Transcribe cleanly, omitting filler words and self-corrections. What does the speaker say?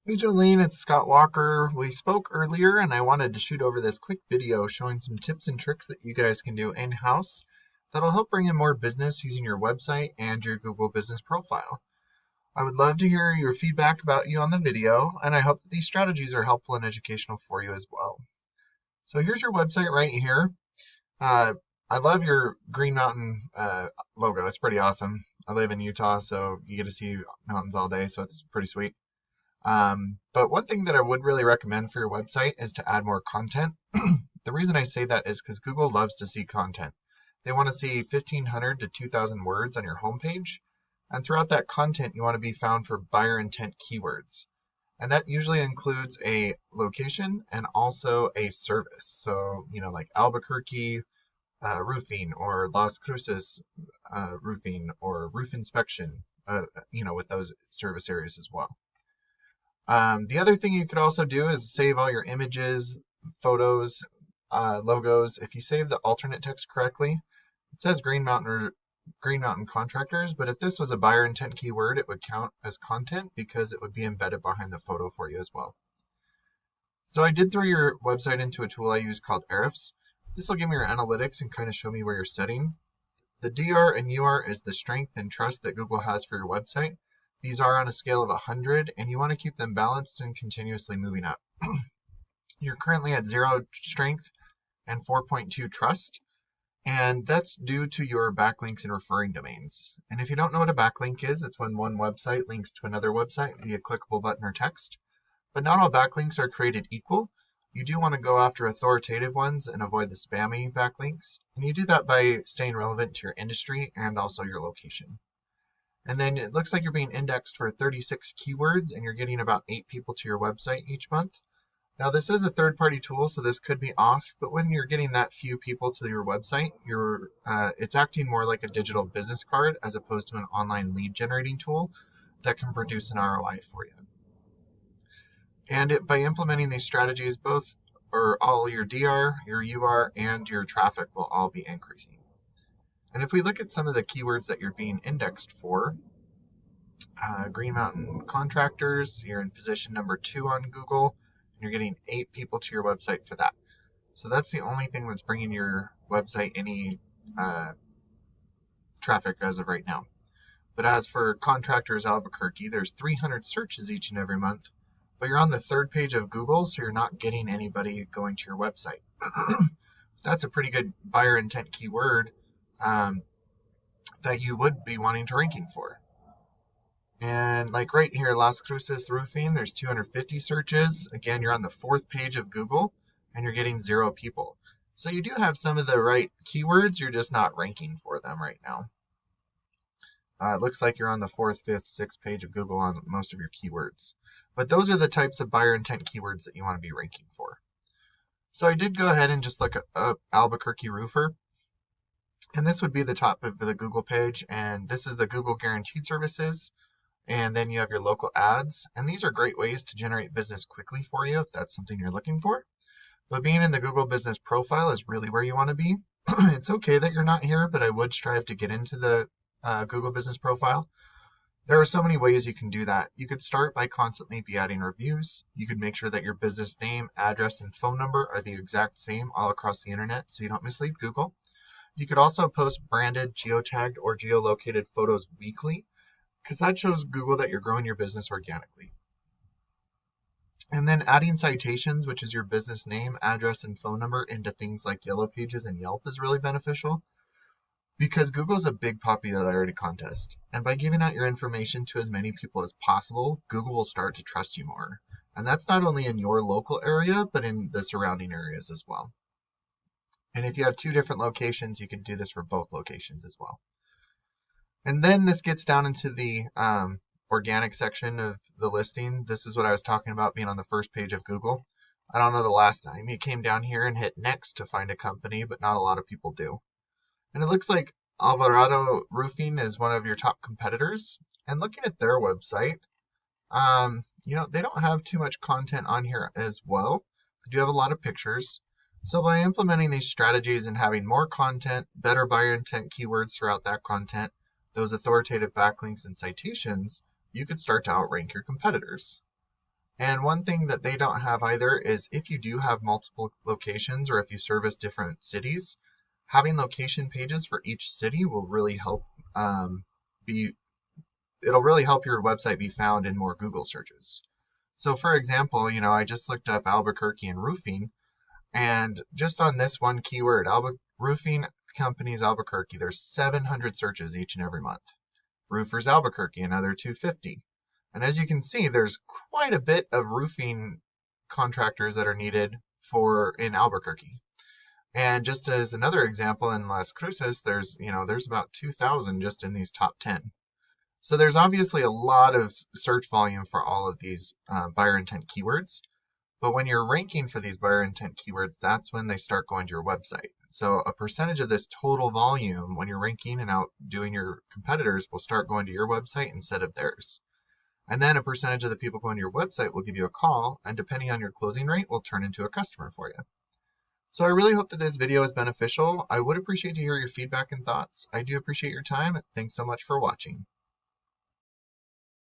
Hey Jolene, it's Scott Walker. We spoke earlier and I wanted to shoot over this quick video showing some tips and tricks that you guys can do in-house that'll help bring in more business using your website and your Google business profile. I would love to hear your feedback about you on the video, and I hope that these strategies are helpful and educational for you as well. So here's your website right here. Uh, I love your Green Mountain logo. It's pretty awesome. I live in Utah, so you get to see mountains all day, so it's pretty sweet. But one thing that I would really recommend for your website is to add more content. The reason I say that is because Google loves to see content. They want to see 1,500 to 2,000 words on your homepage. And throughout that content, you want to be found for buyer intent keywords. And that usually includes a location and also a service. So, like Albuquerque roofing or Las Cruces roofing or roof inspection, with those service areas as well. The other thing you could also do is save all your images, photos, logos. If you save the alternate text correctly, it says Green Mountain or Green Mountain Contractors, but if this was a buyer intent keyword, it would count as content because it would be embedded behind the photo for you as well. So I did throw your website into a tool I use called Ahrefs. This will give me your analytics and kind of show me where you're setting. The DR and UR is the strength and trust that Google has for your website. These are on a scale of 100, and you want to keep them balanced and continuously moving up. You're currently at 0 strength and 4.2 trust, and that's due to your backlinks and referring domains. And if you don't know what a backlink is, it's when one website links to another website via clickable button or text. But not all backlinks are created equal. You do want to go after authoritative ones and avoid the spammy backlinks, and you do that by staying relevant to your industry and also your location. And then it looks like you're being indexed for 36 keywords and you're getting about 8 people to your website each month. Now this is a third-party tool, so this could be off, but when you're getting that few people to your website, it's acting more like a digital business card as opposed to an online lead generating tool that can produce an ROI for you. And by implementing these strategies, all your DR, your UR, and your traffic will all be increasing. And if we look at some of the keywords that you're being indexed for, Green Mountain Contractors, you're in position number 2 on Google, and you're getting 8 people to your website for that. So that's the only thing that's bringing your website any traffic as of right now. But as for Contractors Albuquerque, there's 300 searches each and every month, but you're on the 3rd page of Google, so you're not getting anybody going to your website. That's a pretty good buyer intent keyword that you would be wanting to ranking for. And like right here, Las Cruces roofing, there's 250 searches. Again, you're on the 4th page of Google and you're getting 0 people. So you do have some of the right keywords, you're just not ranking for them right now. It looks like you're on the 4th, 5th, 6th page of Google on most of your keywords. But those are the types of buyer intent keywords that you want to be ranking for. So I did go ahead and just look up Albuquerque roofer. And this would be the top of the Google page. And this is the Google guaranteed services. And then you have your local ads. And these are great ways to generate business quickly for you if that's something you're looking for. But being in the Google business profile is really where you want to be. It's okay that you're not here, but I would strive to get into the Google business profile. There are so many ways you can do that. You could start by constantly be adding reviews. You could make sure that your business name, address, and phone number are the exact same all across the internet so you don't mislead Google. You could also post branded, geotagged, or geolocated photos weekly because that shows Google that you're growing your business organically. And then adding citations, which is your business name, address, and phone number into things like Yellow Pages and Yelp is really beneficial because Google's a big popularity contest. And by giving out your information to as many people as possible, Google will start to trust you more. And that's not only in your local area, but in the surrounding areas as well. And if you have 2 different locations, you can do this for both locations as well. And then this gets down into the organic section of the listing. This is what I was talking about being on the 1st page of Google. I don't know the last time you came down here and hit next to find a company, but not a lot of people do. And it looks like Alvarado Roofing is one of your top competitors. And looking at their website, they don't have too much content on here as well. They do have a lot of pictures. So by implementing these strategies and having more content, better buyer intent keywords throughout that content, those authoritative backlinks and citations, you could start to outrank your competitors. And one thing that they don't have either is if you do have multiple locations or if you service different cities, having location pages for each city will really help be it'll really help your website be found in more Google searches. So for example, I just looked up Albuquerque and roofing, and just on this one keyword, roofing companies Albuquerque, there's 700 searches each and every month. Roofers Albuquerque, another 250. And as you can see, there's quite a bit of roofing contractors that are needed in Albuquerque. And just as another example, in Las Cruces, there's about 2,000 just in these top 10. So there's obviously a lot of search volume for all of these buyer intent keywords. But when you're ranking for these buyer intent keywords, that's when they start going to your website. So a percentage of this total volume, when you're ranking and outdoing your competitors, will start going to your website instead of theirs. And then a percentage of the people going to your website will give you a call, and depending on your closing rate, will turn into a customer for you. So I really hope that this video is beneficial. I would appreciate to hear your feedback and thoughts. I do appreciate your time. Thanks so much for watching.